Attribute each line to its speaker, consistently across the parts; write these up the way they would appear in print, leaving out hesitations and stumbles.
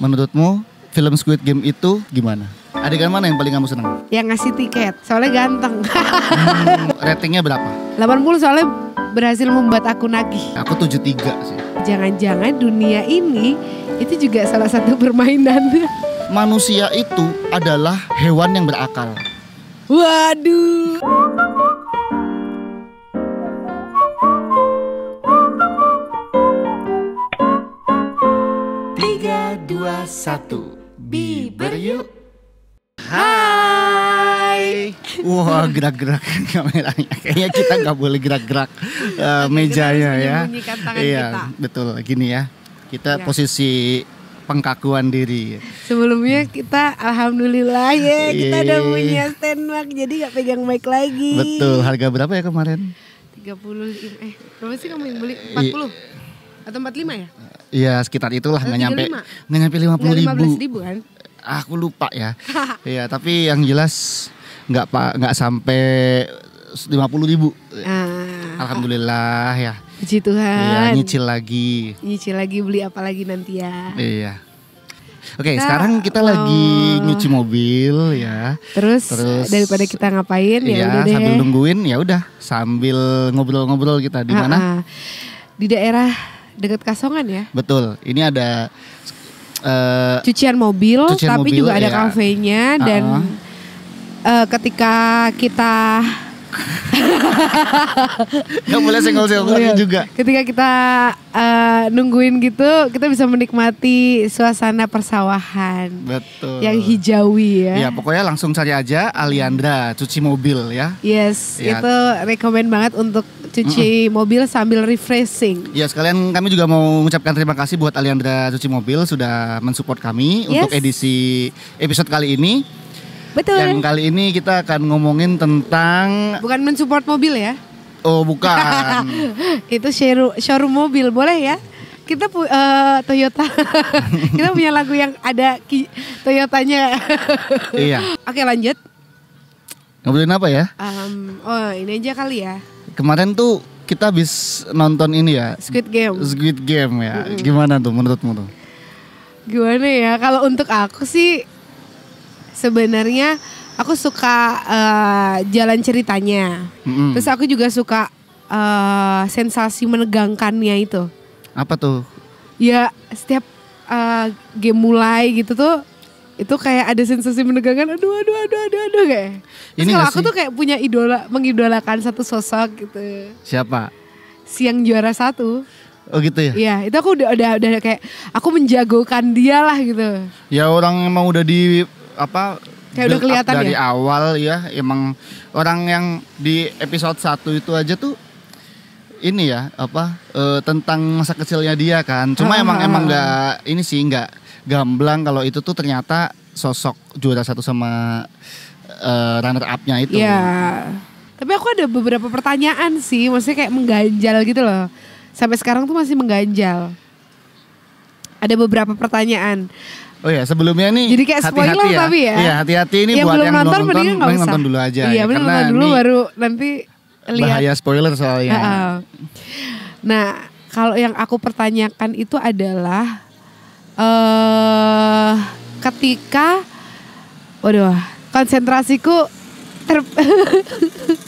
Speaker 1: menurutmu film Squid Game itu gimana? Adegan mana yang paling kamu senang?
Speaker 2: Yang ngasih tiket, soalnya ganteng.
Speaker 1: Ratingnya berapa?
Speaker 2: 80 soalnya berhasil membuat aku nagih.
Speaker 1: Aku 73 sih.
Speaker 2: Jangan-jangan dunia ini itu juga salah satu permainan.
Speaker 1: Manusia itu adalah hewan yang berakal.
Speaker 2: Waduh.
Speaker 1: Tiga, dua, satu. Biber yuk.
Speaker 2: Hai.
Speaker 1: Wah, gerak-gerak kameranya. Kayaknya kita nggak boleh gerak-gerak mejanya ya.
Speaker 2: Menyembunyikan tangan
Speaker 1: Iya,
Speaker 2: kita.
Speaker 1: betul. Gini ya. Kita
Speaker 2: Ya.
Speaker 1: posisi pengkakuan diri.
Speaker 2: Sebelumnya kita alhamdulillah ya kita
Speaker 1: Iya.
Speaker 2: udah punya stand mic jadi gak pegang mic lagi.
Speaker 1: Betul. Harga berapa ya kemarin?
Speaker 2: 30 berapa sih kamu yang beli? 40 atau 45 ya?
Speaker 1: Iya, sekitar itulah, nggak nyampe
Speaker 2: 35.
Speaker 1: 50.000.
Speaker 2: 15.000 kan?
Speaker 1: Aku lupa ya. Iya, tapi yang jelas nggak sampai 50.000. Alhamdulillah ya.
Speaker 2: Puji Tuhan.
Speaker 1: Iya, nyicil lagi.
Speaker 2: Nyicil lagi beli apa lagi nanti ya.
Speaker 1: Iya. Oke, sekarang kita lagi nyuci mobil ya.
Speaker 2: Terus daripada kita ngapain ya
Speaker 1: Iya,
Speaker 2: udah deh.
Speaker 1: sambil nungguin ya udah, sambil ngobrol-ngobrol kita di mana?
Speaker 2: Di daerah dekat Kasongan ya.
Speaker 1: Betul. Ini ada
Speaker 2: Cucian mobil,
Speaker 1: Cucian
Speaker 2: tapi
Speaker 1: mobil,
Speaker 2: juga ada
Speaker 1: iya.
Speaker 2: kafenya dan ketika kita
Speaker 1: nggak boleh senggol-senggol juga.
Speaker 2: ketika kita nungguin gitu, kita bisa menikmati suasana persawahan
Speaker 1: Betul.
Speaker 2: yang hijawi ya.
Speaker 1: Ya, pokoknya langsung cari aja Aliandra cuci mobil ya.
Speaker 2: Yes,
Speaker 1: Ya.
Speaker 2: itu rekomen banget untuk cuci mobil sambil refreshing.
Speaker 1: Ya, sekalian kami juga mau mengucapkan terima kasih buat Aliandra Cuci Mobil sudah mensupport kami
Speaker 2: Yes.
Speaker 1: untuk edisi episode kali ini.
Speaker 2: Betul.
Speaker 1: Yang kali ini kita akan ngomongin tentang
Speaker 2: Bukan mensupport mobil ya.
Speaker 1: oh bukan.
Speaker 2: Itu showroom mobil, boleh ya? Kita Toyota. Kita punya lagu yang ada Toyotanya.
Speaker 1: Iya.
Speaker 2: Oke, lanjut.
Speaker 1: Ngobrolin apa ya?
Speaker 2: Ini aja kali ya.
Speaker 1: Kemarin tuh kita habis nonton ini ya,
Speaker 2: Squid Game.
Speaker 1: Squid Game ya. Gimana tuh menurutmu tuh?
Speaker 2: Gimana ya? Kalau untuk aku sih sebenarnya aku suka jalan ceritanya. Terus aku juga suka sensasi menegangkannya itu.
Speaker 1: Apa tuh?
Speaker 2: Ya setiap game mulai gitu tuh itu kayak ada sensasi menegangkan. Aduh kayak. Terus
Speaker 1: Ini
Speaker 2: kalau
Speaker 1: nggak
Speaker 2: aku
Speaker 1: sih?
Speaker 2: tuh kayak punya mengidolakan satu sosok gitu.
Speaker 1: Siapa?
Speaker 2: Si yang juara 1.
Speaker 1: Oh gitu ya?
Speaker 2: Iya, itu aku udah kayak aku menjagokan dia lah gitu.
Speaker 1: Ya orang emang udah di apa?
Speaker 2: Kayak udah
Speaker 1: build up
Speaker 2: kelihatan
Speaker 1: dari
Speaker 2: ya?
Speaker 1: awal ya. Emang orang yang di episode 1 itu aja tuh ini ya apa tentang masa kecilnya dia kan. Cuma emang nggak ini sih nggak gamblang kalau itu tuh ternyata sosok juara 1 sama runner up-nya itu.
Speaker 2: Iya. Tapi aku ada beberapa pertanyaan sih, maksudnya kayak mengganjal gitu loh. Sampai sekarang tuh masih mengganjal. Ada beberapa pertanyaan.
Speaker 1: Oh ya, sebelumnya nih
Speaker 2: Jadi kayak spoiler
Speaker 1: hati-hati ya.
Speaker 2: tapi ya.
Speaker 1: Iya, hati-hati ini
Speaker 2: Yang
Speaker 1: buat
Speaker 2: belum
Speaker 1: yang belum nonton,
Speaker 2: mendingan nggak usah.
Speaker 1: nonton dulu aja.
Speaker 2: Iya, bener nonton dulu
Speaker 1: ini
Speaker 2: baru nanti lihat.
Speaker 1: bahaya spoiler soalnya.
Speaker 2: Nah, kalau yang aku pertanyakan itu adalah ketika konsentrasiku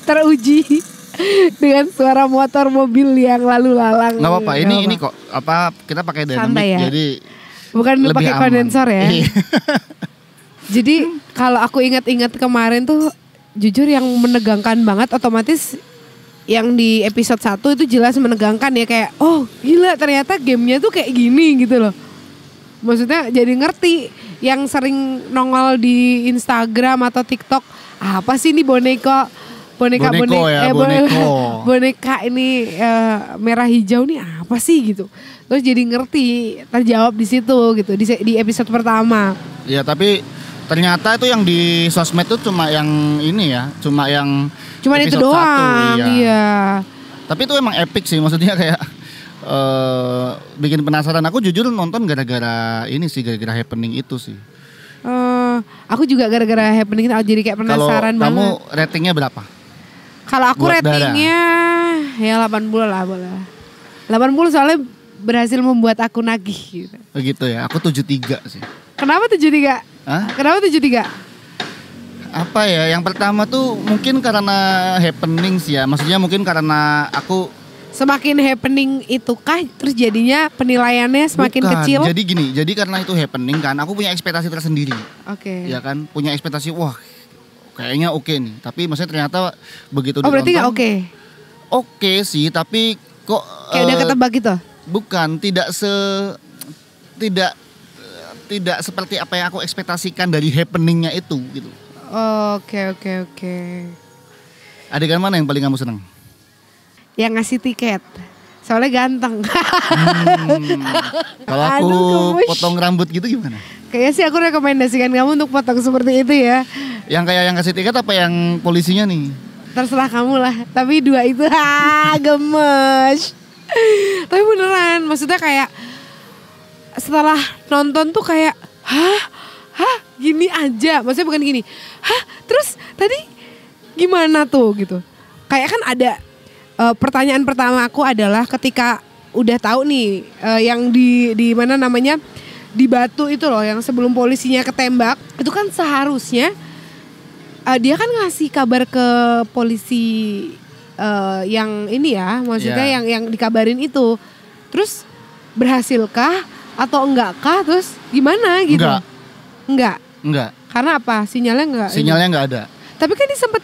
Speaker 2: teruji dengan suara motor mobil yang lalu lalang.
Speaker 1: Nggak apa-apa, ini kok apa kita pakai
Speaker 2: Santai
Speaker 1: dynamic
Speaker 2: ya?
Speaker 1: jadi
Speaker 2: Bukan
Speaker 1: lebih
Speaker 2: pakai
Speaker 1: aman.
Speaker 2: kondensor ya.
Speaker 1: Iya.
Speaker 2: Jadi kalau aku ingat-ingat kemarin tuh jujur yang menegangkan banget, otomatis yang di episode 1 itu jelas menegangkan ya, kayak oh gila ternyata gamenya tuh kayak gini gitu loh. Maksudnya jadi ngerti yang sering nongol di Instagram atau TikTok, apa sih ini boneka ini merah hijau nih apa sih gitu. Terus jadi ngerti, terjawab di situ gitu di episode pertama.
Speaker 1: Ya tapi ternyata itu yang di sosmed tuh cuma yang ini ya, cuma
Speaker 2: itu
Speaker 1: episode
Speaker 2: doang.
Speaker 1: 1,
Speaker 2: Iya.
Speaker 1: Tapi itu emang epic sih, maksudnya kayak bikin penasaran. Aku jujur nonton gara-gara ini sih, gara-gara happening itu sih.
Speaker 2: Aku juga gara-gara happening itu jadi kayak penasaran
Speaker 1: Kalau kamu
Speaker 2: banget.
Speaker 1: ratingnya berapa?
Speaker 2: Kalau aku
Speaker 1: buat
Speaker 2: ratingnya ya 80 lah boleh. 80 soalnya berhasil membuat aku nagih gitu.
Speaker 1: Begitu ya. Aku 73 sih.
Speaker 2: Kenapa 73?
Speaker 1: Hah?
Speaker 2: Kenapa 73?
Speaker 1: Apa ya? Yang pertama tuh mungkin karena happening sih ya. Maksudnya mungkin karena aku
Speaker 2: Semakin happening itu kah terus jadinya penilaiannya semakin
Speaker 1: bukan.
Speaker 2: kecil?
Speaker 1: Jadi gini, jadi karena itu happening kan, aku punya ekspektasi tersendiri.
Speaker 2: Oke.
Speaker 1: Ya kan, punya ekspektasi wah kayaknya oke nih. Tapi maksudnya ternyata begitu
Speaker 2: Oh berarti nggak oke?
Speaker 1: Oke sih, tapi kok
Speaker 2: Kayak udah ketebak gitu?
Speaker 1: bukan, tidak seperti apa yang aku ekspektasikan dari happeningnya itu gitu.
Speaker 2: Oke.
Speaker 1: Adegan mana yang paling kamu senang?
Speaker 2: Yang ngasih tiket. Soalnya ganteng.
Speaker 1: Kalau aku
Speaker 2: Aduh, gemes.
Speaker 1: potong rambut gitu gimana?
Speaker 2: Kayaknya sih aku rekomendasikan kamu untuk potong seperti itu ya.
Speaker 1: Yang kayak yang kasih tiket apa yang polisinya nih?
Speaker 2: Terserah kamu lah. Tapi dua itu gemes. Tapi beneran, maksudnya kayak setelah nonton tuh kayak hah gini aja. Maksudnya bukan gini. Terus tadi gimana tuh gitu. Kayak kan ada pertanyaan pertama aku adalah ketika udah tahu nih yang di mana namanya di Batu itu loh yang sebelum polisinya ketembak itu kan seharusnya dia kan ngasih kabar ke polisi yang ini ya maksudnya yang dikabarin itu terus berhasilkah atau enggakah terus gimana gitu? Enggak. Karena apa? Sinyalnya
Speaker 1: nggak ada.
Speaker 2: Tapi kan dia sempet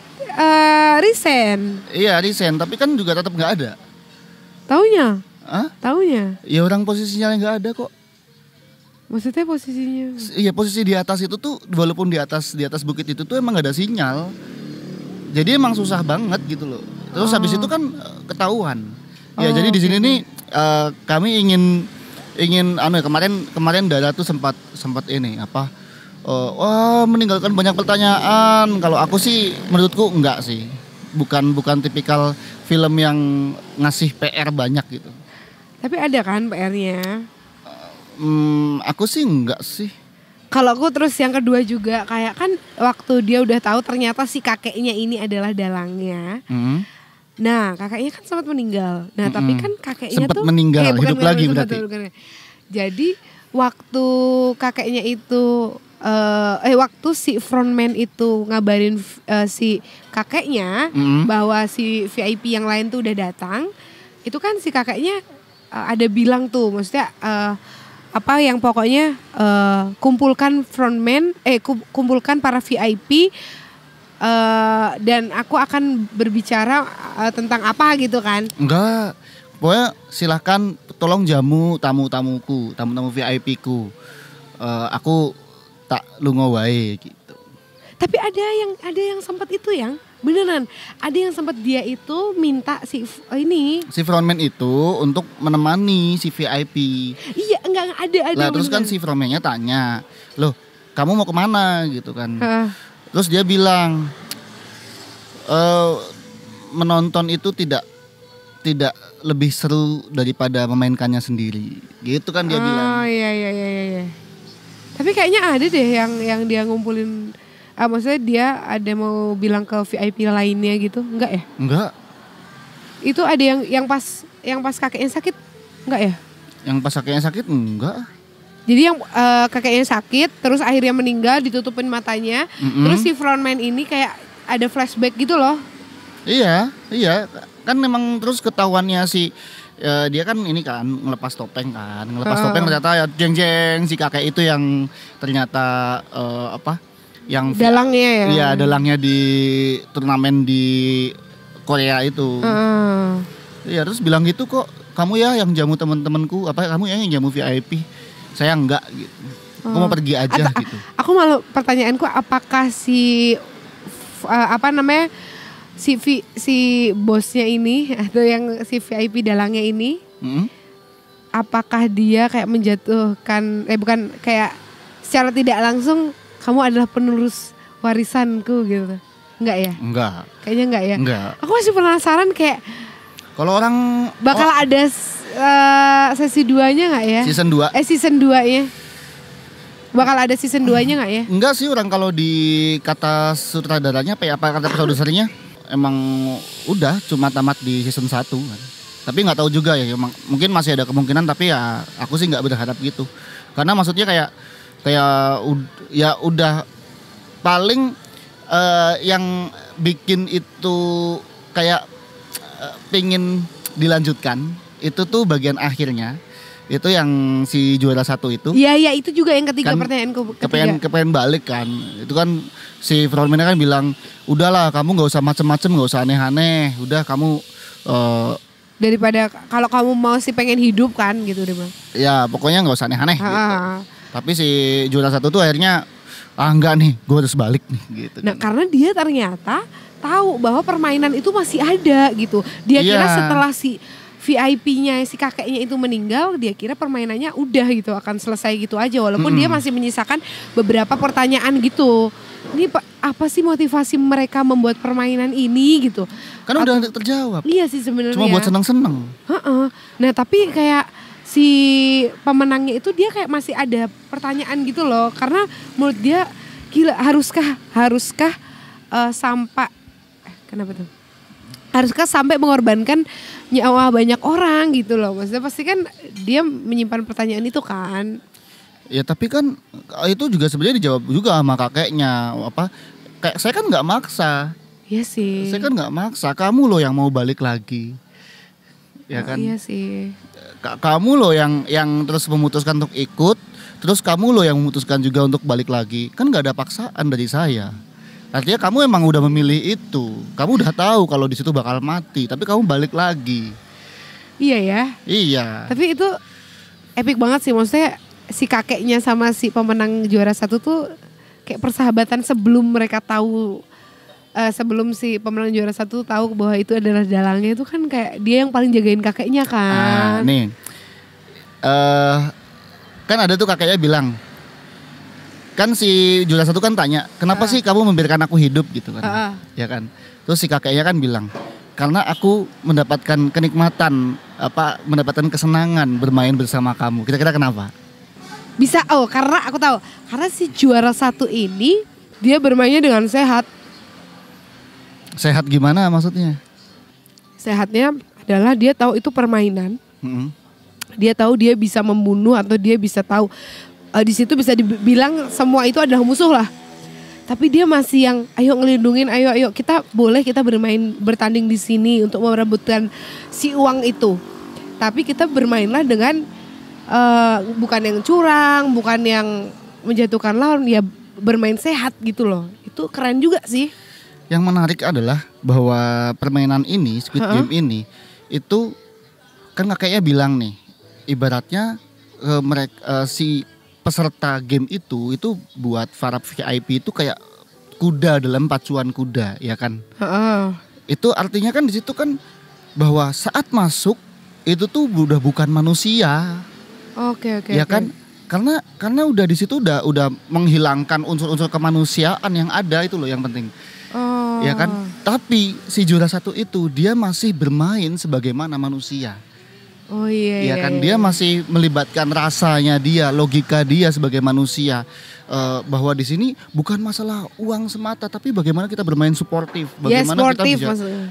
Speaker 2: resign.
Speaker 1: Iya resign, tapi kan juga tetap nggak ada.
Speaker 2: Taunya?
Speaker 1: Hah?
Speaker 2: Taunya?
Speaker 1: Ya orang posisinya nggak ada kok.
Speaker 2: Maksudnya posisinya?
Speaker 1: Iya posisi di atas itu tuh, walaupun di atas bukit itu tuh emang nggak ada sinyal. Jadi emang susah banget gitu loh. Terus habis itu kan ketahuan. Ya jadi di sini nih kami ingin kemarin Dara tuh sempat ini apa? Wah meninggalkan banyak pertanyaan. Kalau aku sih menurutku enggak sih. Bukan tipikal film yang ngasih PR banyak gitu.
Speaker 2: Tapi ada kan PR-nya?
Speaker 1: Aku sih enggak sih.
Speaker 2: Kalau aku terus yang kedua juga kayak kan waktu dia udah tahu ternyata si kakeknya ini adalah dalangnya. Nah kakeknya kan sempat meninggal. Nah tapi kan kakeknya
Speaker 1: sempat
Speaker 2: tuh
Speaker 1: meninggal hidup lagi berarti.
Speaker 2: Bukan. Jadi waktu kakeknya itu waktu si frontman itu ngabarin si kakeknya bahwa si VIP yang lain tuh udah datang, itu kan si kakeknya ada bilang tuh, maksudnya apa yang pokoknya kumpulkan frontman, kumpulkan para VIP dan aku akan berbicara tentang apa gitu kan?
Speaker 1: Enggak, pokoknya silahkan tolong jamu tamu-tamuku, tamu-tamu VIP ku, aku tak lungo wae gitu.
Speaker 2: Tapi ada yang sempat itu yang beneran, ada yang sempat dia itu minta si
Speaker 1: frontman itu untuk menemani si VIP.
Speaker 2: Iya enggak ada.
Speaker 1: Lah terus kan si frontman-nya tanya, loh kamu mau kemana gitu kan? Terus dia bilang menonton itu tidak lebih seru daripada memainkannya sendiri, gitu kan dia bilang.
Speaker 2: Oh iya. Tapi kayaknya ada deh yang dia ngumpulin, maksudnya dia ada mau bilang ke VIP lainnya gitu, enggak ya?
Speaker 1: Enggak.
Speaker 2: Itu ada yang pas kakeknya sakit, enggak ya?
Speaker 1: Yang pas kakeknya sakit enggak.
Speaker 2: Jadi yang kakeknya sakit, terus akhirnya meninggal, ditutupin matanya, terus si frontman ini kayak ada flashback gitu loh.
Speaker 1: Iya, kan memang terus ketahuannya si dia kan ini kan ngelepas topeng topeng ternyata ya jeng si kakek itu yang ternyata yang
Speaker 2: dalangnya ya.
Speaker 1: Iya, dalangnya di turnamen di Korea itu. Iya, terus bilang gitu, kok kamu ya yang jamu teman-temanku, apa kamu yang jamu VIP? Saya enggak gitu. Aku mau pergi aja gitu.
Speaker 2: Aku malu, pertanyaanku apakah si si bosnya ini atau yang si VIP dalangnya ini apakah dia kayak menjatuhkan bukan kayak secara tidak langsung kamu adalah penerus warisanku gitu. Enggak ya?
Speaker 1: Enggak.
Speaker 2: Kayaknya enggak ya?
Speaker 1: Enggak.
Speaker 2: Aku masih penasaran kayak
Speaker 1: kalau orang
Speaker 2: bakal ada sesi 2-nya enggak ya?
Speaker 1: Season 2.
Speaker 2: Season 2-nya. Bakal ada season 2-nya enggak ya?
Speaker 1: Enggak sih, orang kalau di kata sutradaranya apa kata produsernya emang udah cuma tamat di season 1 kan. Tapi nggak tahu juga ya, mungkin masih ada kemungkinan, tapi ya aku sih nggak berharap gitu. Karena maksudnya ya udah paling yang bikin itu kayak pingin dilanjutkan itu tuh bagian akhirnya. Itu yang si juara 1 itu.
Speaker 2: Iya itu juga yang ketiga,
Speaker 1: kan,
Speaker 2: pertanyaanku ketiga.
Speaker 1: Kepengen balik kan. Itu kan si Flormina kan bilang, udahlah kamu nggak usah macem-macem, nggak usah aneh-aneh. Udah kamu
Speaker 2: daripada kalau kamu mau sih pengen hidup kan gitu deh bang.
Speaker 1: Ya pokoknya nggak usah aneh-aneh. Gitu. Tapi si juara 1 tuh akhirnya enggak nih, gue harus balik nih gitu.
Speaker 2: Nah karena dia ternyata tahu bahwa permainan itu masih ada gitu. Dia kira setelah si VIP-nya si kakeknya itu meninggal, dia kira permainannya udah gitu, akan selesai gitu aja. Walaupun dia masih menyisakan beberapa pertanyaan gitu. Ini apa sih motivasi mereka membuat permainan ini gitu?
Speaker 1: Kan udah terjawab.
Speaker 2: Iya sih sebenarnya.
Speaker 1: Cuma buat seneng-seneng.
Speaker 2: Nah tapi kayak si pemenangnya itu dia kayak masih ada pertanyaan gitu loh. Karena menurut dia gila, haruskah sampai kenapa tuh? Haruskah sampai mengorbankan nyawa banyak orang gitu loh. Maksudnya pasti kan dia menyimpan pertanyaan itu kan.
Speaker 1: Ya tapi kan itu juga sebenarnya dijawab juga sama kakeknya. Kayak saya kan nggak maksa.
Speaker 2: Iya sih.
Speaker 1: Saya kan nggak maksa. Kamu loh yang mau balik lagi. Ya kan.
Speaker 2: Iya sih.
Speaker 1: Kamu loh yang terus memutuskan untuk ikut. Terus kamu loh yang memutuskan juga untuk balik lagi. Kan nggak ada paksaan dari saya. Artinya kamu emang udah memilih itu. Kamu udah tahu kalau di situ bakal mati, tapi kamu balik lagi.
Speaker 2: Iya ya.
Speaker 1: Iya.
Speaker 2: Tapi itu epic banget sih, maksudnya si kakeknya sama si pemenang juara 1 tuh kayak persahabatan sebelum mereka tahu, sebelum si pemenang juara 1 tahu bahwa itu adalah dalangnya, itu kan kayak dia yang paling jagain kakeknya kan.
Speaker 1: Nih, kan ada tuh kakeknya bilang. Kan si juara 1 kan tanya, kenapa sih kamu membiarkan aku hidup gitu kan? Ya kan. Terus si kakeknya kan bilang, karena aku mendapatkan kenikmatan, mendapatkan kesenangan bermain bersama kamu. Kira-kira kenapa?
Speaker 2: Bisa, karena aku tahu, karena si juara 1 ini dia bermainnya dengan sehat.
Speaker 1: Sehat gimana maksudnya?
Speaker 2: Sehatnya adalah dia tahu itu permainan. Dia tahu dia bisa membunuh atau dia bisa tahu. Di situ bisa dibilang semua itu adalah musuh lah. Tapi dia masih yang ayo ngelindungin, ayo kita bertanding di sini untuk merebutkan si uang itu. Tapi kita bermainlah dengan bukan yang curang, bukan yang menjatuhkan lawan, ya bermain sehat gitu loh. Itu keren juga sih.
Speaker 1: Yang menarik adalah bahwa permainan ini, Squid Game ini, itu kan kakeknya bilang nih, ibaratnya mereka si peserta game itu buat para VIP itu kayak kuda dalam pacuan kuda, ya kan? Itu artinya kan di situ kan bahwa saat masuk itu tuh udah bukan manusia.
Speaker 2: Oke.
Speaker 1: Ya kan? Karena udah di situ udah menghilangkan unsur-unsur kemanusiaan yang ada, itu loh yang penting. Ya kan? Tapi si juara 1 itu dia masih bermain sebagaimana manusia.
Speaker 2: Oh iya.
Speaker 1: Ya kan, dia masih melibatkan rasanya dia, logika dia sebagai manusia, bahwa di sini bukan masalah uang semata, tapi bagaimana kita bermain suportif,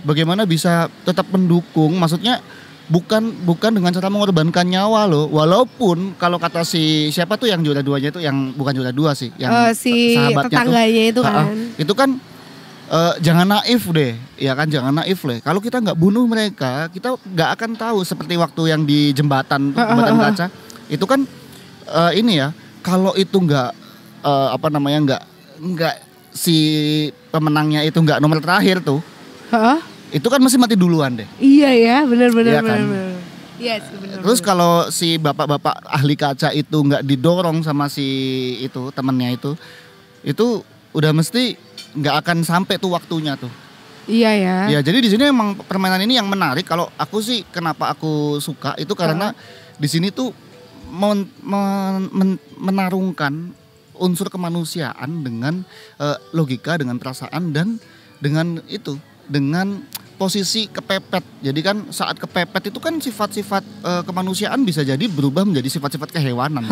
Speaker 1: bagaimana bisa tetap mendukung, maksudnya bukan dengan cara mengorbankan nyawa loh. Walaupun kalau kata si siapa tuh yang juara 2-nya itu, yang bukan juara 2 sih, yang
Speaker 2: si
Speaker 1: sahabatnya
Speaker 2: tetangganya
Speaker 1: tuh,
Speaker 2: itu kan.
Speaker 1: Itu kan jangan naif deh, ya kan, jangan naif deh. Kalau kita nggak bunuh mereka, kita nggak akan tahu seperti waktu yang di jembatan kaca. Itu kan ini ya, kalau itu nggak nggak si pemenangnya itu nggak nomor terakhir tuh, itu kan mesti mati duluan deh.
Speaker 2: Iya ya, benar.
Speaker 1: Iya kan?
Speaker 2: Yes, benar.
Speaker 1: Terus kalau si bapak-bapak ahli kaca itu nggak didorong sama si itu temennya itu udah mesti nggak akan sampai tuh waktunya tuh.
Speaker 2: Iya ya.
Speaker 1: Ya jadi di sini emang permainan ini yang menarik. Kalau aku sih kenapa aku suka itu karena di sini tuh menarungkan unsur kemanusiaan dengan logika, dengan perasaan, dan dengan posisi kepepet. Jadi kan saat kepepet itu kan sifat-sifat kemanusiaan bisa jadi berubah menjadi sifat-sifat kehewanan.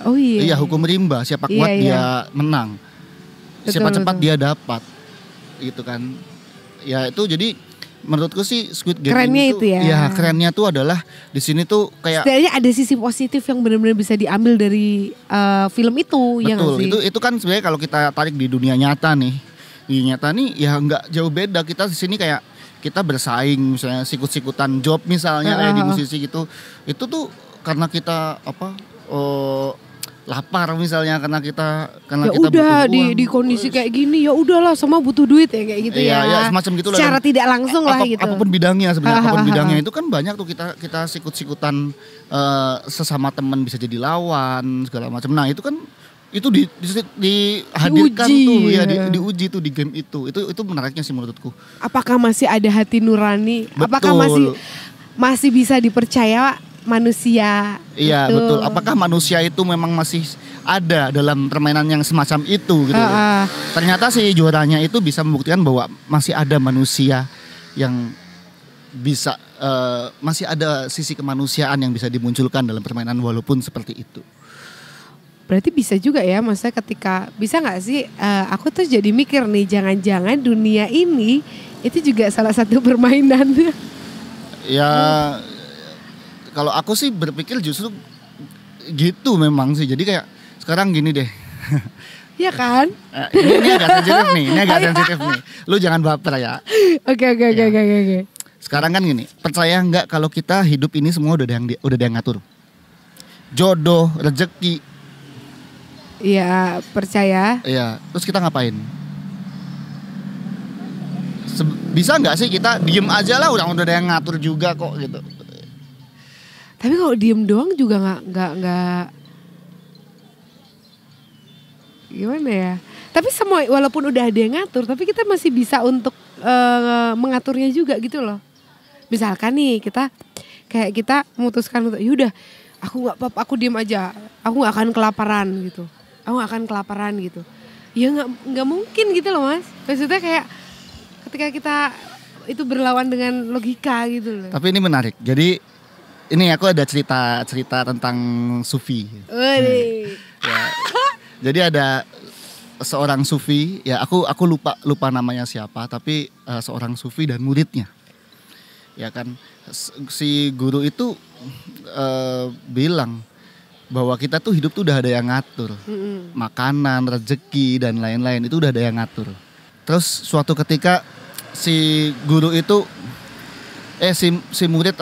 Speaker 2: Oh iya.
Speaker 1: Iya, hukum rimba, siapa kuat dia menang. Siapa cepat dia dapat, gitu kan. Ya itu jadi menurutku sih Squid Game
Speaker 2: Kerennya
Speaker 1: ini tuh,
Speaker 2: itu ya.
Speaker 1: ya kerennya tuh adalah di sini tuh kayak
Speaker 2: setidaknya ada sisi positif yang benar-benar bisa diambil dari film itu, ya nggak
Speaker 1: betul.
Speaker 2: sih?
Speaker 1: Itu kan sebenarnya kalau kita tarik di dunia nyata nih, di nyata nih ya nggak jauh beda. Kita di sini kayak kita bersaing misalnya sikut-sikutan job misalnya kayak di musisi gitu. Itu tuh karena kita lapar misalnya karena kita
Speaker 2: Ya
Speaker 1: butuh
Speaker 2: udah
Speaker 1: uang.
Speaker 2: di kondisi kayak gini ya udahlah semua butuh duit ya kayak gitu
Speaker 1: Iya,
Speaker 2: ya.
Speaker 1: ya semacam gitulah.
Speaker 2: Secara tidak langsung lah gitu.
Speaker 1: Apapun bidangnya sebenarnya, apapun bidangnya itu kan banyak tuh kita sikut-sikutan sesama teman bisa jadi lawan segala macam. Nah itu kan itu dihadirkan
Speaker 2: Diuji,
Speaker 1: tuh ya
Speaker 2: ya.
Speaker 1: diuji tuh di game itu menariknya sih menurutku.
Speaker 2: Apakah masih ada hati nurani?
Speaker 1: Betul.
Speaker 2: Apakah masih bisa dipercaya manusia?
Speaker 1: Iya
Speaker 2: Itu.
Speaker 1: betul. Apakah manusia itu memang masih ada dalam permainan yang semacam itu gitu? Ternyata si juaranya itu bisa membuktikan bahwa masih ada manusia yang bisa masih ada sisi kemanusiaan yang bisa dimunculkan dalam permainan walaupun seperti itu.
Speaker 2: Berarti bisa juga ya, maksudnya ketika bisa nggak sih? Aku tuh jadi mikir nih, jangan-jangan dunia ini itu juga salah satu permainan.
Speaker 1: Ya kalau aku sih berpikir justru gitu memang sih. Jadi kayak sekarang gini deh.
Speaker 2: Iya kan?
Speaker 1: Ini agak sensitif nih, Lu jangan baper ya.
Speaker 2: Oke.
Speaker 1: Sekarang kan gini, percaya nggak kalau kita hidup ini semua udah ada yang ngatur. Jodoh, rezeki.
Speaker 2: Iya, percaya.
Speaker 1: Iya, terus kita ngapain? Bisa nggak sih kita diem aja lah, udah ada yang ngatur juga kok gitu.
Speaker 2: Tapi kalau diem doang juga nggak gimana ya? Tapi semua walaupun udah ada yang ngatur, tapi kita masih bisa untuk mengaturnya juga gitu loh. Misalkan nih kita memutuskan untuk yaudah aku nggak apa-apa, aku diem aja, aku nggak akan kelaparan gitu. Ya nggak mungkin gitu loh mas. Maksudnya kayak ketika kita itu berlawan dengan logika gitu loh.
Speaker 1: Tapi ini menarik. Jadi ini aku ada cerita tentang sufi. Ya. Jadi ada seorang sufi, ya aku lupa namanya siapa, tapi seorang sufi dan muridnya. Ya kan si guru itu bilang bahwa kita tuh hidup tuh udah ada yang ngatur. Makanan, rezeki dan lain-lain itu udah ada yang ngatur. Terus suatu ketika si guru itu si murid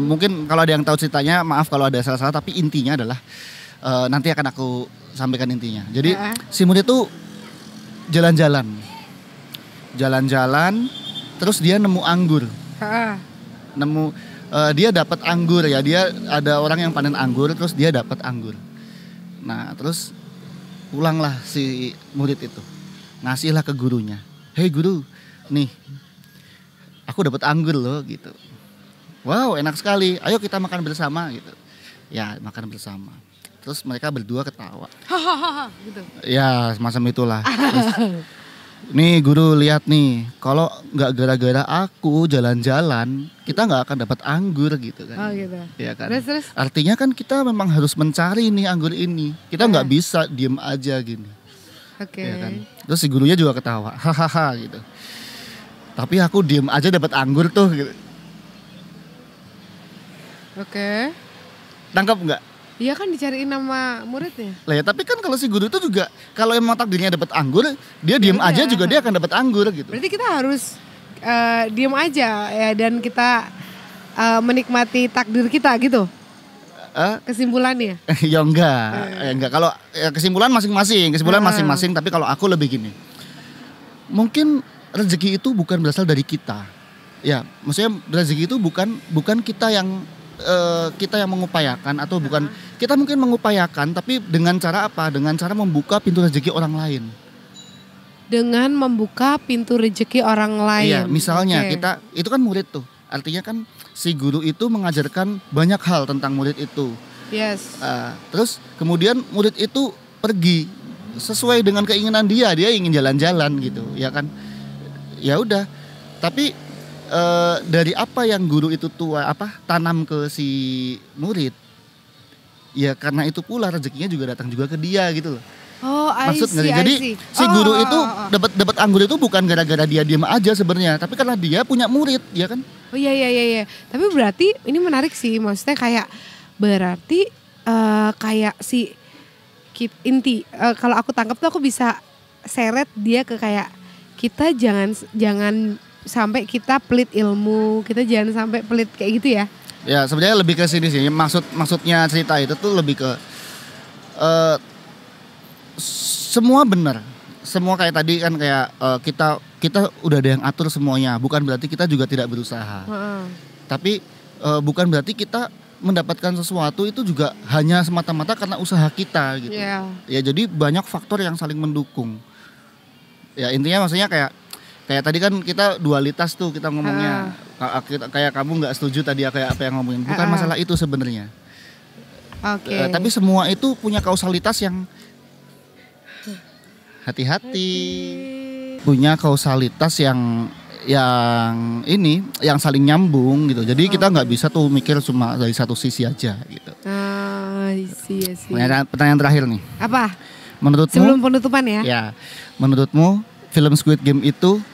Speaker 1: mungkin kalau ada yang tahu ceritanya maaf kalau ada salah-salah, tapi intinya adalah nanti akan aku sampaikan intinya. Jadi si murid tuh jalan-jalan terus dia nemu anggur. Dia dapat anggur ya, dia ada orang yang panen anggur terus dia dapat anggur. Nah terus pulanglah si murid itu, ngasihlah ke gurunya, hei guru, nih aku dapat anggur loh gitu. Wow enak sekali, ayo kita makan bersama gitu. Ya makan bersama. Terus mereka berdua ketawa.
Speaker 2: Gitu.
Speaker 1: Ya semacam itulah. Terus, nih guru lihat nih, kalau nggak gara-gara aku jalan-jalan, kita nggak akan dapat anggur gitu kan.
Speaker 2: Oh gitu.
Speaker 1: Ya kan.
Speaker 2: Terus.
Speaker 1: Artinya kan kita memang harus mencari nih anggur ini. Kita nggak bisa diem aja gini.
Speaker 2: Oke.
Speaker 1: Ya kan. Terus si gurunya juga ketawa, hahaha gitu. Tapi aku diem aja dapat anggur tuh gitu.
Speaker 2: Oke.
Speaker 1: Tangkap nggak?
Speaker 2: Iya kan dicariin nama muridnya.
Speaker 1: Lah ya tapi kan kalau si guru itu juga kalau emang takdirnya dapat anggur, dia diem aja juga dia akan dapat anggur gitu.
Speaker 2: Berarti kita harus diem aja ya dan kita menikmati takdir kita gitu. Kesimpulannya.
Speaker 1: Ya enggak. Kalau kesimpulan masing-masing, tapi kalau aku lebih gini. Mungkin rezeki itu bukan berasal dari kita. Ya, maksudnya rezeki itu bukan kita yang mengupayakan atau bukan kita mungkin mengupayakan, tapi dengan cara apa? Dengan cara membuka pintu rezeki orang lain.
Speaker 2: Dengan membuka pintu rezeki orang lain.
Speaker 1: Iya, misalnya kita itu kan murid tuh. Artinya kan si guru itu mengajarkan banyak hal tentang murid itu.
Speaker 2: Yes.
Speaker 1: Terus kemudian murid itu pergi sesuai dengan keinginan dia ingin jalan-jalan gitu, ya kan? Ya udah. Tapi dari apa yang guru itu tanam ke si murid, ya karena itu pula rezekinya juga datang juga ke dia gitu loh.
Speaker 2: Oh, I
Speaker 1: Maksud nggak
Speaker 2: see,
Speaker 1: sih?
Speaker 2: I
Speaker 1: Jadi
Speaker 2: see.
Speaker 1: si guru itu dapat anggur itu bukan gara-gara dia diam aja sebenarnya, tapi karena dia punya murid, ya kan?
Speaker 2: Oh iya. Tapi berarti ini menarik sih, maksudnya kayak berarti kayak si inti kalau aku tangkap tuh aku bisa seret dia ke kayak kita jangan sampai kita pelit ilmu, kita jangan sampai pelit kayak gitu ya.
Speaker 1: Ya sebenarnya lebih ke sini sih. Maksudnya cerita itu tuh lebih ke semua benar. Semua kayak tadi kan kayak kita udah ada yang atur semuanya. Bukan berarti kita juga tidak berusaha. Tapi bukan berarti kita mendapatkan sesuatu itu juga hanya semata-mata karena usaha kita gitu.
Speaker 2: Yeah.
Speaker 1: Ya jadi banyak faktor yang saling mendukung. Ya intinya maksudnya kayak tadi kan kita dualitas tuh kita ngomongnya. Kayak kamu nggak setuju tadi kayak apa yang ngomongin. Bukan masalah itu sebenarnya.
Speaker 2: Oke.
Speaker 1: Tapi semua itu punya kausalitas yang hati-hati. Punya kausalitas yang saling nyambung gitu. Jadi kita nggak bisa tuh mikir cuma dari satu sisi aja gitu.
Speaker 2: Iya.
Speaker 1: Pertanyaan terakhir nih.
Speaker 2: Apa?
Speaker 1: Menurutmu?
Speaker 2: Sebelum penutupan ya.
Speaker 1: Ya. Menurutmu film Squid Game itu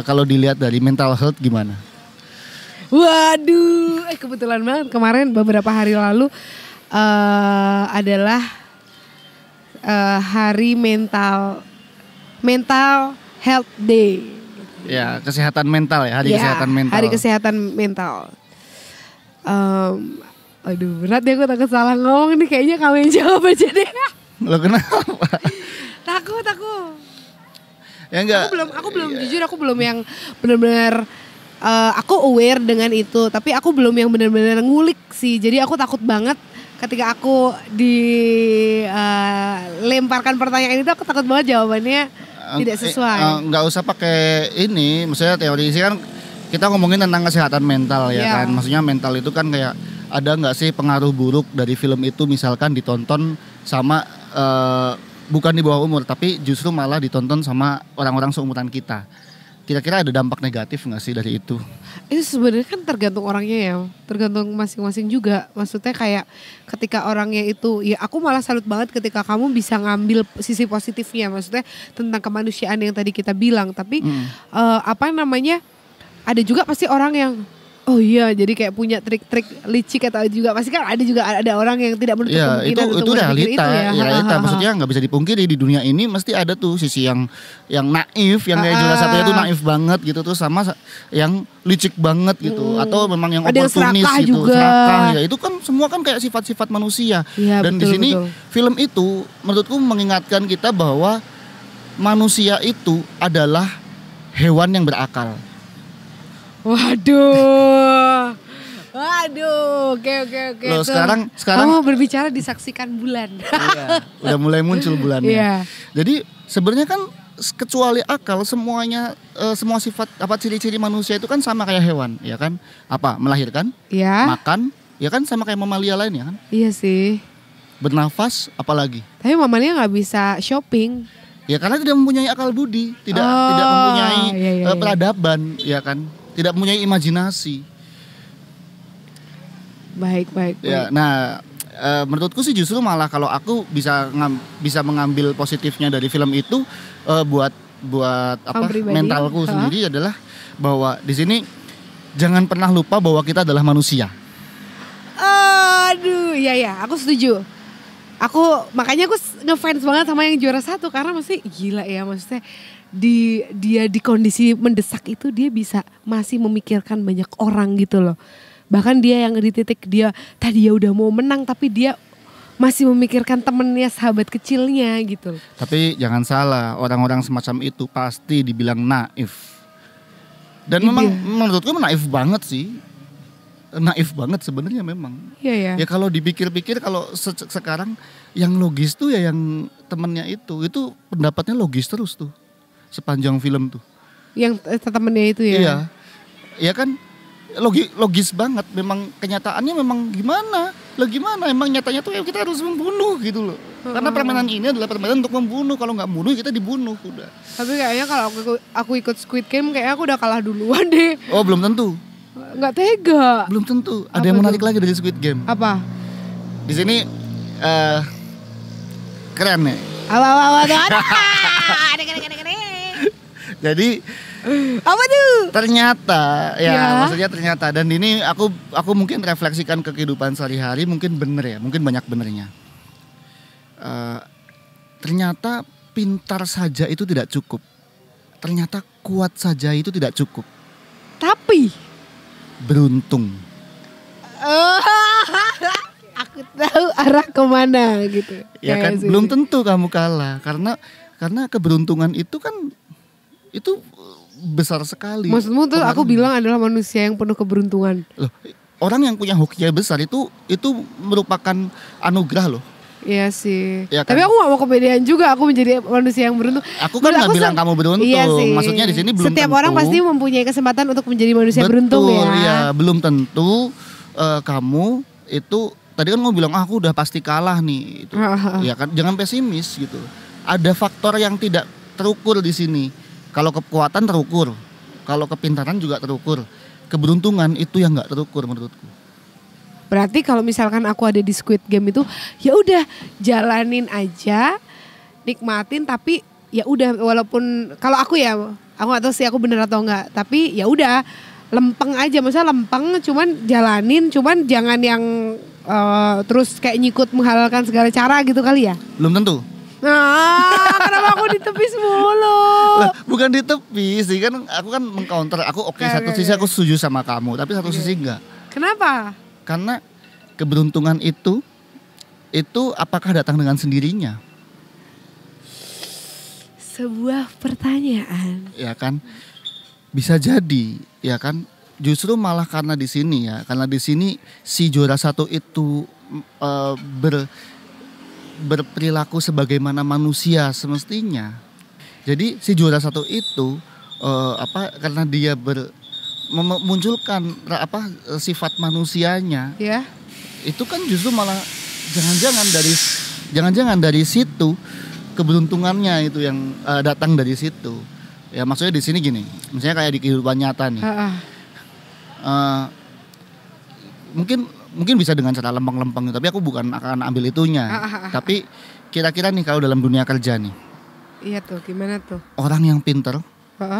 Speaker 1: kalau dilihat dari mental health gimana?
Speaker 2: Waduh, kebetulan banget kemarin beberapa hari lalu adalah hari mental health day.
Speaker 1: Ya, kesehatan mental ya, hari kesehatan mental.
Speaker 2: Hari kesehatan mental. Aduh, berat ya, aku takut salah ngomong nih, kayaknya kamu yang jawab aja deh.
Speaker 1: Lo kenapa?
Speaker 2: Takut.
Speaker 1: Ya enggak.
Speaker 2: Aku belum jujur, aku belum yang benar-benar aku aware dengan itu, tapi aku belum yang benar-benar ngulik sih. Jadi aku takut banget ketika aku dilemparkan pertanyaan itu, aku takut banget jawabannya tidak sesuai.
Speaker 1: Nggak usah pakai ini, maksudnya teori sih kan kita ngomongin tentang kesehatan mental ya kan. Maksudnya mental itu kan kayak ada nggak sih pengaruh buruk dari film itu misalkan ditonton sama bukan di bawah umur tapi justru malah ditonton sama orang-orang seumuran kita. Kira-kira ada dampak negatif nggak sih dari itu?
Speaker 2: Itu sebenarnya kan tergantung orangnya ya, tergantung masing-masing juga. Maksudnya kayak ketika orangnya itu, ya aku malah salut banget ketika kamu bisa ngambil sisi positifnya. Maksudnya tentang kemanusiaan yang tadi kita bilang. Tapi ada juga pasti orang yang oh iya, jadi kayak punya trik-trik licik atau juga pasti kan ada orang yang tidak menutup kemungkinan untuk
Speaker 1: realita,
Speaker 2: itu ya.
Speaker 1: Realita. Maksudnya nggak bisa dipungkiri di dunia ini mesti ada tuh sisi yang naif, yang kayak juara satunya tuh naif banget gitu tuh sama yang licik banget gitu atau memang yang oportunis gitu, serakah ya. Itu kan semua kan kayak sifat-sifat manusia.
Speaker 2: Ya,
Speaker 1: dan di sini film itu menurutku mengingatkan kita bahwa manusia itu adalah hewan yang berakal.
Speaker 2: Waduh, oke.
Speaker 1: Loh, sekarang
Speaker 2: kamu berbicara disaksikan bulan.
Speaker 1: Iya, udah mulai muncul bulannya.
Speaker 2: Iya.
Speaker 1: Jadi sebenarnya kan kecuali akal semuanya semua sifat ciri-ciri manusia itu kan sama kayak hewan, ya kan? Apa? Melahirkan, makan, ya kan sama kayak mamalia lain ya kan?
Speaker 2: Iya sih.
Speaker 1: Bernafas, apalagi?
Speaker 2: Tapi mamalia nggak bisa shopping.
Speaker 1: Ya karena tidak mempunyai akal budi, tidak mempunyai peradaban, ya kan? Tidak mempunyai imajinasi.
Speaker 2: Baik.
Speaker 1: Ya, nah menurutku sih justru malah kalau aku bisa mengambil positifnya dari film itu buat mentalku sendiri adalah bahwa di sini jangan pernah lupa bahwa kita adalah manusia.
Speaker 2: Aduh, ya, aku setuju. Makanya aku ngefans banget sama yang juara satu karena masih gila ya, maksudnya dia di kondisi mendesak itu dia bisa masih memikirkan banyak orang gitu loh. Bahkan dia yang di titik dia tadi ya udah mau menang tapi dia masih memikirkan temennya, sahabat kecilnya gitu.
Speaker 1: Tapi jangan salah, orang-orang semacam itu pasti dibilang naif. Dan memang menurutku naif banget sih. Naif banget sebenarnya memang.
Speaker 2: Iya.
Speaker 1: Ya kalau dipikir-pikir kalau sekarang yang logis tuh ya yang temennya itu pendapatnya logis terus tuh. Sepanjang film tuh. Yang
Speaker 2: temennya itu ya?
Speaker 1: Iya. Ya kan logis banget. Memang kenyataannya memang gimana. Emang nyatanya tuh ya kita harus membunuh gitu loh. Karena permainan ini adalah permainan untuk membunuh. Kalau gak bunuh kita dibunuh udah.
Speaker 2: Tapi kayaknya kalau aku ikut Squid Game kayaknya aku udah kalah duluan deh.
Speaker 1: Oh belum tentu.
Speaker 2: Gak tega.
Speaker 1: Belum tentu. Ada yang menarik lagi dari Squid Game.
Speaker 2: Apa?
Speaker 1: Di sini keren nih.
Speaker 2: Apa tuh?
Speaker 1: Jadi
Speaker 2: Apa tuh?
Speaker 1: ternyata
Speaker 2: Ya.
Speaker 1: maksudnya ternyata, dan ini aku mungkin refleksikan ke kehidupan sehari-hari, mungkin bener ya, mungkin banyak benernya. Ternyata pintar saja itu tidak cukup. Ternyata kuat saja itu tidak cukup.
Speaker 2: Tapi
Speaker 1: Beruntung.
Speaker 2: aku tahu arah kemana gitu.
Speaker 1: Ya kan,
Speaker 2: Kayak
Speaker 1: belum
Speaker 2: gitu.
Speaker 1: tentu kamu kalah karena keberuntungan itu kan itu besar sekali.
Speaker 2: Maksudmu tuh aku
Speaker 1: pengaruhnya.
Speaker 2: bilang adalah manusia yang penuh keberuntungan.
Speaker 1: Loh, orang yang punya hoki besar itu merupakan anugerah loh.
Speaker 2: Iya sih.
Speaker 1: Ya kan?
Speaker 2: Tapi aku gak mau kepedean juga aku menjadi manusia yang beruntung.
Speaker 1: Aku kan
Speaker 2: Menurut
Speaker 1: nggak
Speaker 2: aku
Speaker 1: bilang kamu beruntung.
Speaker 2: Iya sih.
Speaker 1: Maksudnya di sini belum
Speaker 2: Setiap
Speaker 1: tentu.
Speaker 2: orang pasti mempunyai kesempatan untuk menjadi manusia beruntung ya.
Speaker 1: Iya, belum tentu kamu itu tadi kan mau bilang aku udah pasti kalah nih itu. Ya kan, jangan pesimis gitu. Ada faktor yang tidak terukur di sini. Kalau kekuatan terukur, kalau kepintaran juga terukur. Keberuntungan itu yang nggak terukur menurutku.
Speaker 2: Berarti kalau misalkan aku ada di Squid Game itu, ya udah jalanin aja, nikmatin, tapi ya udah walaupun kalau aku ya, aku nggak tahu sih aku bener atau enggak, tapi ya udah lempeng aja, maksudnya lempeng, cuman jalanin, cuman jangan yang terus kayak nyikut menghalalkan segala cara gitu kali ya.
Speaker 1: Belum tentu.
Speaker 2: Nah, kenapa aku ditepis mulu?
Speaker 1: Lah, bukan di tepi sih, kan aku kan mengcounter. Aku oke, satu sisi aku setuju sama kamu, tapi satu sisi enggak.
Speaker 2: Kenapa?
Speaker 1: Karena keberuntungan itu apakah datang dengan sendirinya?
Speaker 2: Sebuah pertanyaan.
Speaker 1: Ya kan? Bisa jadi, ya kan? Justru malah karena di sini si juara satu itu berperilaku sebagaimana manusia semestinya. Jadi si juara satu itu karena dia memunculkan sifat manusianya,
Speaker 2: Ya.
Speaker 1: itu kan justru malah jangan-jangan dari situ keberuntungannya itu yang datang dari situ. Ya maksudnya di sini gini, misalnya kayak di kehidupan nyata nih, mungkin bisa dengan cara lempeng-lempeng, tapi aku bukan akan ambil itunya. Tapi kira-kira nih kalau dalam dunia kerja nih,
Speaker 2: Iya tuh, gimana tuh?
Speaker 1: orang yang pinter,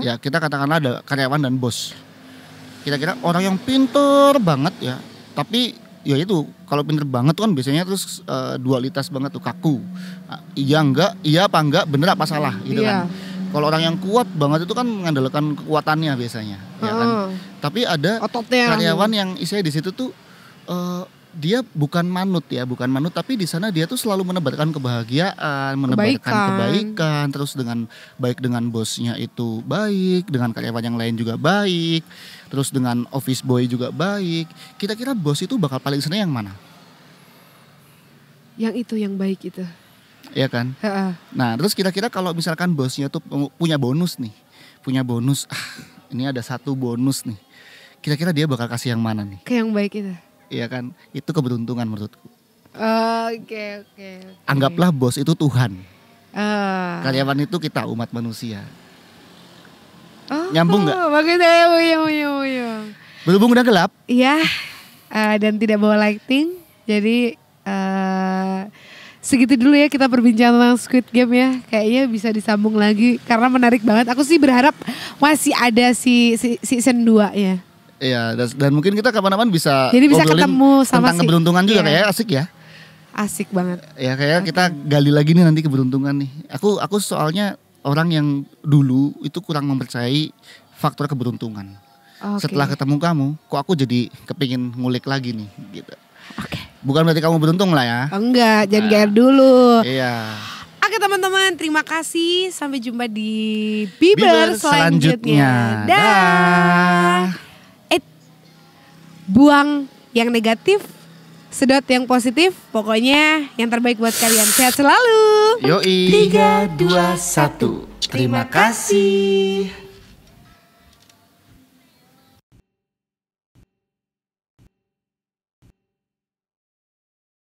Speaker 1: ya kita katakanlah ada karyawan dan bos. Kira-kira orang yang pinter banget ya, tapi ya itu kalau pinter banget tuh kan biasanya terus dualitas banget tuh, kaku. Iya enggak, iya apa enggak, bener apa salah gitu kan. Kalau orang yang kuat banget itu kan mengandalkan kekuatannya biasanya, ya kan. Tapi ada
Speaker 2: Ototnya.
Speaker 1: karyawan yang isinya di situ tuh dia bukan manut, tapi di sana dia tuh selalu menebarkan kebahagiaan, menebarkan kebaikan, terus baik dengan bosnya itu baik, dengan karyawan yang lain juga baik, terus dengan office boy juga baik. Kira-kira bos itu bakal paling seneng yang mana?
Speaker 2: Yang itu yang baik itu.
Speaker 1: Iya kan? Nah, terus kira-kira kalau misalkan bosnya tuh punya bonus nih, ini ada satu bonus nih. Kira-kira dia bakal kasih yang mana nih?
Speaker 2: Kayak yang baik itu.
Speaker 1: Iya kan? Itu keberuntungan menurutku.
Speaker 2: Oke.
Speaker 1: Anggaplah bos itu Tuhan.
Speaker 2: Karyawan
Speaker 1: Karyawan itu kita umat manusia.
Speaker 2: Oh,
Speaker 1: Nyambung nggak?
Speaker 2: Bagus ya.
Speaker 1: Berhubung udah gelap,
Speaker 2: Iya. Dan tidak bawa lighting. Jadi segitu dulu ya kita berbincang tentang Squid Game ya. Kayaknya bisa disambung lagi karena menarik banget. Aku sih berharap masih ada si season 2 ya.
Speaker 1: iya, dan mungkin kita kapan-kapan bisa
Speaker 2: Jadi bisa
Speaker 1: ngobrolin
Speaker 2: ketemu sama
Speaker 1: tentang keberuntungan juga,
Speaker 2: iya.
Speaker 1: kayak asik ya.
Speaker 2: Asik banget.
Speaker 1: Ya kayak kita gali lagi nih nanti keberuntungan nih. Aku soalnya orang yang dulu itu kurang mempercayai faktor keberuntungan.
Speaker 2: Oke.
Speaker 1: Setelah ketemu kamu, kok aku jadi kepingin ngulik lagi nih gitu.
Speaker 2: Oke.
Speaker 1: Bukan berarti kamu beruntung lah ya.
Speaker 2: Enggak, jangan GR dulu.
Speaker 1: Iya.
Speaker 2: Oke teman-teman, terima kasih. Sampai jumpa di Bieber selanjutnya. Dah. Buang yang negatif, sedot yang positif. Pokoknya yang terbaik buat kalian. Sehat selalu.
Speaker 1: Yoi.
Speaker 2: 3, 2, 1.
Speaker 1: Terima kasih.